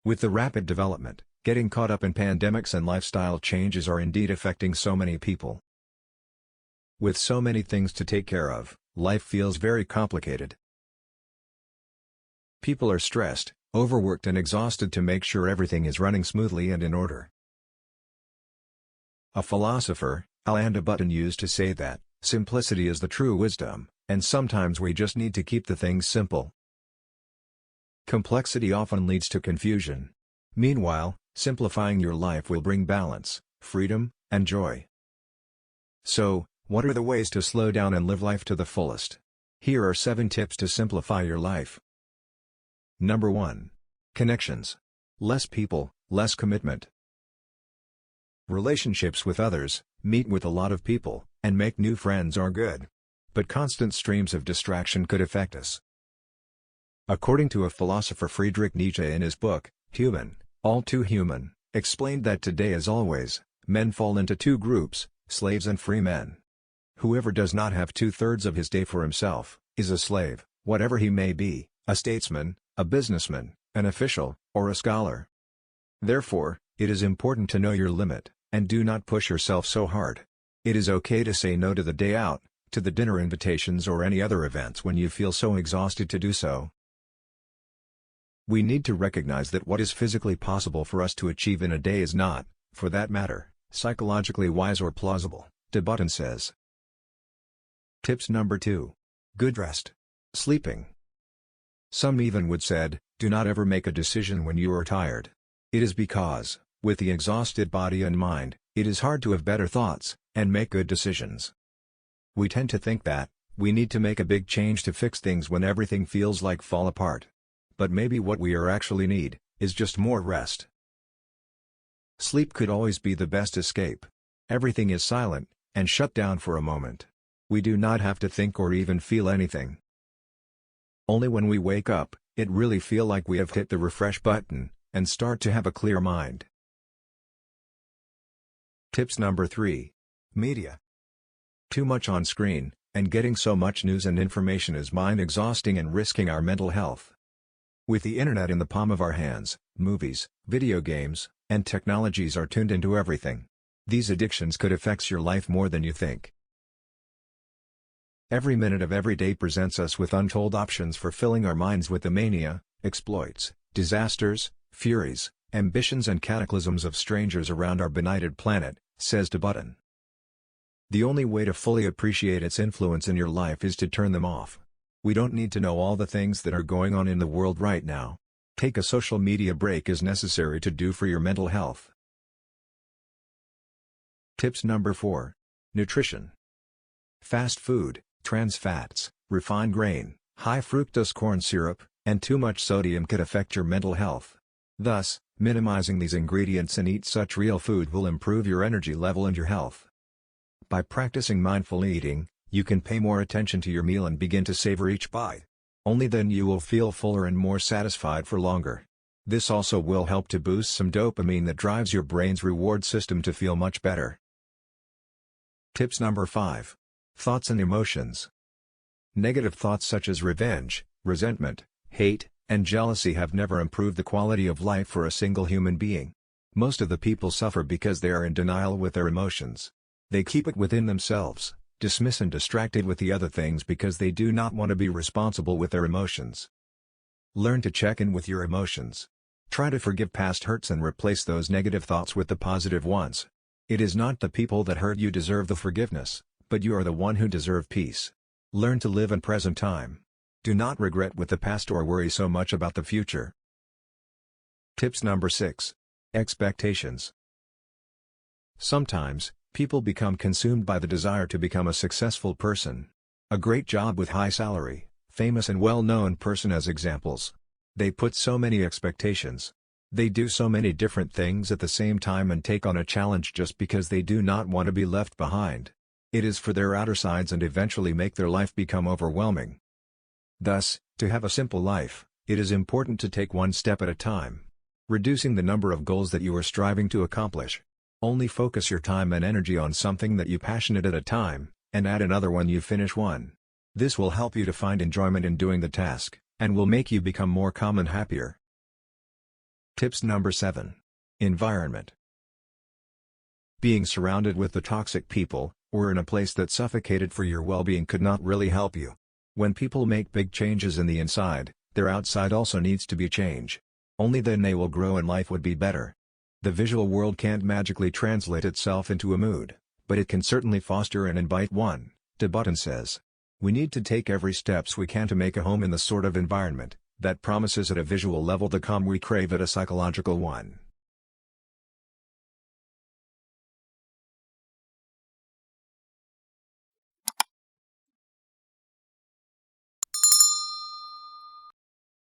With the rapid development, getting caught up in pandemics and lifestyle changes are indeed affecting so many people. With so many things to take care of, life feels very complicated. People are stressed, overworked and exhausted to make sure everything is running smoothly and in order. A philosopher, Alain de Botton, used to say that, simplicity is the true wisdom, and sometimes we just need to keep the things simple. Complexity often leads to confusion. Meanwhile, simplifying your life will bring balance, freedom, and joy. So, what are the ways to slow down and live life to the fullest? Here are 7 tips to simplify your life. Number 1. Connections. Less people, less commitment. Relationships with others, meet with a lot of people, and make new friends are good. But constant streams of distraction could affect us. According to a philosopher, Friedrich Nietzsche, in his book, Human, All Too Human, explained that today, as always, men fall into 2 groups, slaves and free men. Whoever does not have 2/3 of his day for himself, is a slave, whatever he may be, a statesman, a businessman, an official, or a scholar. Therefore, it is important to know your limit, and do not push yourself so hard. It is okay to say no to the day out, to the dinner invitations or any other events when you feel so exhausted to do so. We need to recognize that what is physically possible for us to achieve in a day is not, for that matter, psychologically wise or plausible, de Botton says. Tips number 2. Good rest. Sleeping. Some even would said, do not ever make a decision when you are tired. It is because, with the exhausted body and mind, it is hard to have better thoughts, and make good decisions. We tend to think that, we need to make a big change to fix things when everything feels like fall apart. But maybe what we actually need, is just more rest. Sleep could always be the best escape. Everything is silent, and shut down for a moment. We do not have to think or even feel anything. Only when we wake up, it really feel like we have hit the refresh button, and start to have a clear mind. Tips number 3. Media. Too much on screen, and getting so much news and information is mind-exhausting and risking our mental health. With the internet in the palm of our hands, movies, video games, and technologies are tuned into everything. These addictions could affect your life more than you think. Every minute of every day presents us with untold options for filling our minds with the mania, exploits, disasters, furies, ambitions and cataclysms of strangers around our benighted planet, says de Botton. The only way to fully appreciate its influence in your life is to turn them off. We don't need to know all the things that are going on in the world right now. Take a social media break is necessary to do for your mental health. Tips number 4. Nutrition. Fast food, trans fats, refined grain, high fructose corn syrup, and too much sodium could affect your mental health. Thus, minimizing these ingredients and eat such real food will improve your energy level and your health. By practicing mindful eating, you can pay more attention to your meal and begin to savor each bite. Only then you will feel fuller and more satisfied for longer. This also will help to boost some dopamine that drives your brain's reward system to feel much better. Tips number 5. Thoughts and emotions. Negative thoughts such as revenge, resentment, hate, and jealousy have never improved the quality of life for a single human being. Most of the people suffer because they are in denial with their emotions. They keep it within themselves, dismiss and distracted with the other things because they do not want to be responsible with their emotions. Learn to check in with your emotions. Try to forgive past hurts and replace those negative thoughts with the positive ones. It is not the people that hurt you deserve the forgiveness, but you are the one who deserve peace. Learn to live in present time. Do not regret with the past or worry so much about the future. Tips number 6. Expectations. Sometimes, people become consumed by the desire to become a successful person. A great job with high salary, famous and well-known person as examples. They put so many expectations. They do so many different things at the same time and take on a challenge just because they do not want to be left behind. It is for their outer sides and eventually make their life become overwhelming. Thus, to have a simple life, it is important to take one step at a time. Reducing the number of goals that you are striving to accomplish. Only focus your time and energy on something that you passionate at a time, and add another when you finish one. This will help you to find enjoyment in doing the task, and will make you become more calm and happier. Tips number 7. Environment. Being surrounded with the toxic people, or in a place that suffocated for your well-being could not really help you. When people make big changes in the inside, their outside also needs to be changed. Only then they will grow and life would be better. The visual world can't magically translate itself into a mood, but it can certainly foster and invite one, de Botton says. We need to take every steps we can to make a home in the sort of environment that promises at a visual level the calm we crave at a psychological one.